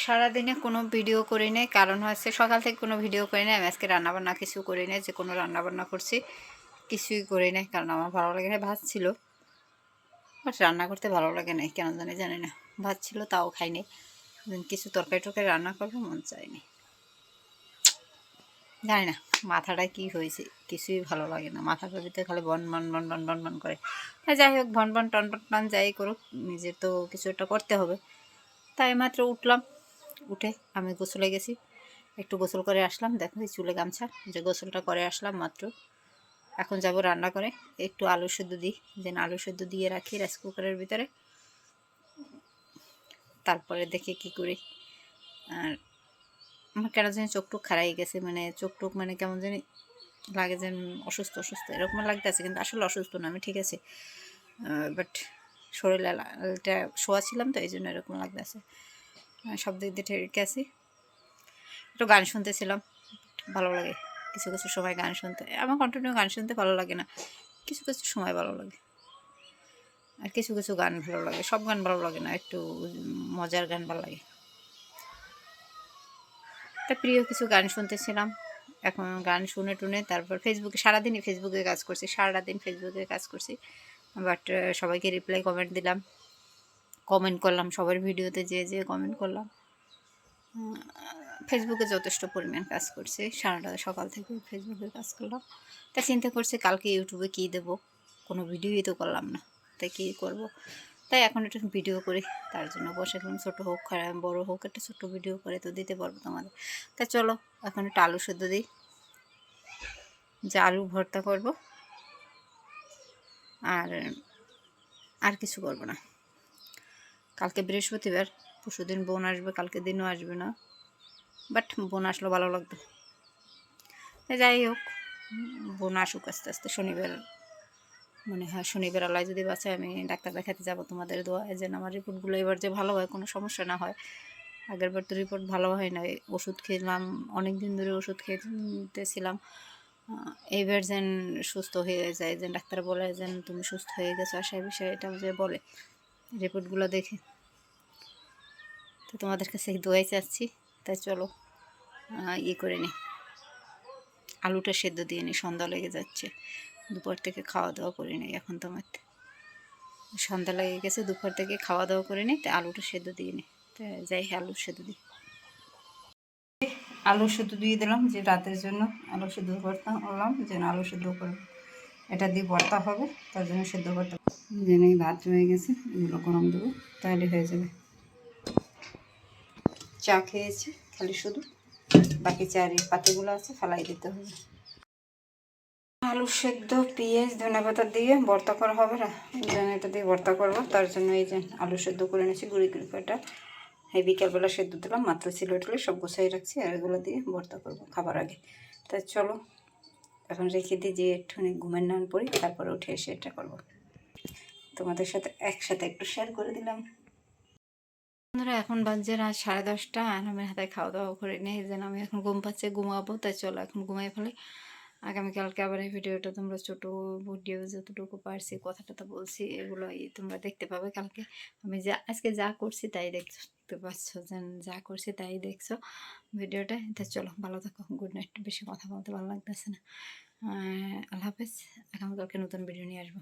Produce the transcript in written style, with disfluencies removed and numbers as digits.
সারাদিনে কোনো ভিডিও করি নাই, কারণ হচ্ছে সকাল থেকে কোনো ভিডিও করি নাই। আমি আজকে রান্নাবান্না কিছু করি নাই, যে কোনো রান্নাবান্না করছি কিছুই করি নাই, কারণ আমার ভালো লাগে না। ভাত ছিল, বাট রান্না করতে ভালো লাগে নাই, কেন জানি না। ভাত ছিল তাও খাইনি। কিছু তরকারি টরকারি রান্না করবো মন চাইনি, জানি না মাথাটায় কি হয়েছে, কিছুই ভালো লাগে না। মাথাটার ভিতরে খালি বন বন বন বন বন বন করে। যাই হোক, ভন ভন টন টন টন যাই করুক, নিজের তো কিছু একটা করতে হবে। তাই মাত্র উঠলাম, উঠে আমি গোসলে গেছি, একটু গোসল করে আসলাম। দেখো এই চুলে গামছা, যে গোসলটা করে আসলাম মাত্র। এখন যাব রান্না করে, একটু আলু সেদ্ধ দিই, যেন আলু সেদ্ধ দিয়ে রাখি রাইস কুকারের ভিতরে, তারপরে দেখে কি করি। আর আমার কেন জানি চোখ টুক খারাই গেছে, মানে চোখ টুক মানে কেমন জানি লাগে, যেন অসুস্থ অসুস্থ এরকম লাগতে আছে, কিন্তু আসলে অসুস্থ না, আমি ঠিক আছে। বাট শরীরটা শোয়া ছিলাম তো, এই জন্য এরকম লাগতেছে। সব দিক দিয়ে ঠিক আছি। একটু গান শুনতেছিলাম, ভালো লাগে কিছু কিছু সময় গান শুনতে। আমার কন্টিনিউ গান শুনতে ভালো লাগে না, কিছু কিছু সময় ভালো লাগে। আর কিছু কিছু গান ভালো লাগে, সব গান ভালো লাগে না, একটু মজার গান ভালো লাগে। তা প্রিয় কিছু গান শুনতেছিলাম। এখন গান শুনে টুনে তারপর ফেসবুকে, সারাদিনই ফেসবুকে কাজ করছি, সারাদিন ফেসবুকে কাজ করছি। বাট সবাইকে রিপ্লাই কমেন্ট দিলাম, কমেন্ট করলাম, সবার ভিডিওতে যে কমেন্ট করলাম। ফেসবুকে যথেষ্ট পরিমাণ কাজ করছি, সারাটা সকাল থেকে ফেসবুকে কাজ করলাম। তাই চিন্তা করছি কালকে ইউটিউবে কী দেবো, কোনো ভিডিওই তো করলাম না, তাই কী করবো। তাই এখন একটু ভিডিও করি, তার জন্য বসে গেলাম। ছোটো হোক খারাপ বড়ো হোক, একটা ছোট্টো ভিডিও করে তো দিতে পারবো তোমাদের। তাই চলো এখন একটু আলু সেদ্ধ দিই, যে আলু ভর্তা করব, আর আর কিছু করবো না। কালকে বৃহস্পতিবার, পরশুদিন বোন আসবে, কালকে দিনও আসবে না, বাট বোন আসলে ভালো লাগবে। যাই হোক, বোন আসুক আস্তে আস্তে। শনিবার মনে হয়, শনিবার আলায় যদি বাঁচায় আমি ডাক্তার দেখাতে যাবো। তোমাদের দোয়া যেন আমার রিপোর্টগুলো এবার যে ভালো হয়, কোনো সমস্যা না হয়। আগেরবার তো রিপোর্ট ভালো হয় না, ওষুধ খেলাম, অনেক দিন ধরে ওষুধ খেতেছিলাম। এইবার যেন সুস্থ হয়ে যায়, যেন ডাক্তার বলে যেন তুমি সুস্থ হয়ে গেছো, আশায় বিষয়টা যে বলে রিপোর্টগুলো দেখে। তো তোমাদের কাছে দোয়াই চাচ্ছি। তাই চলো করে নিই, আলুটা সেদ্ধ দিয়ে নিই, সন্ধ্যা লেগে যাচ্ছে। দুপুর থেকে খাওয়া দাওয়া করে নিই, এখন তোমার সন্ধ্যা লেগে গেছে, দুপুর থেকে খাওয়া দাওয়া করে নিই, তাই আলুটা সেদ্ধ দিয়ে নিই। তাই যাই আলু সেদ্ধ দিই, আলু সেদ্ধ দিয়ে দিলাম, যে রাতের জন্য আলু সেদ্ধ করলাম, যেন আলু সেদ্ধ করবো, এটা দিয়ে ভর্তা হবে, তার জন্য সেদ্ধ করতে যেন ভাত রয়ে গেছে, এগুলো গরম দেবো, তাহলে হয়ে যাবে। চা খেয়েছি খালি, শুধু বাকি চার পাতিগুলো আছে ফেলাই দিতে হবে। আলু সেদ্ধ পেঁয়াজ ধনেপাতা দিয়ে ভর্তা করা হবে না, যেন এটা দিয়ে ভর্তা করবো, তার জন্য এই যে আলু সেদ্ধ করে নিয়েছি গুঁড়ি গুঁড়ি করে। এই বিকালবেলা সেদ্ধ দিলাম, মাত্র ছিল টুলে সব গুছাই রাখছি, আর এগুলো দিয়ে ভর্তা করবো খাবার আগে। তাই চলো এখন রেখে দিই, যে একটুখানি ঘুমের নান পড়ি, তারপরে উঠে এসে এটা করবো। তোমাদের সাথে একসাথে একটু শেয়ার করে দিলাম। বন্ধুরা এখন বাজছে রাত 10:30, আর আমি হাতে খাওয়া দাওয়া করে নিই, যেন আমি এখন ঘুম পাচ্ছে, ঘুমাবো। তাই চলো এখন ঘুমাই ফেলি, আগামীকালকে আবার এই ভিডিওটা তোমরা ছোটো ভিডিও যতটুকু পারছি কথা টথা বলছি এগুলো তোমরা দেখতে পাবে কালকে। আমি আজকে যা করছি তাই দেখতে পাচ্ছ, যেন যা করছি তাই দেখছো ভিডিওটা। তাই চলো ভালো থাকো, গুড নাইট। বেশি কথা বলতে ভালো লাগতেছে না। আল্লাহ হাফেজ, আগামীকালকে নতুন ভিডিও নিয়ে আসবো।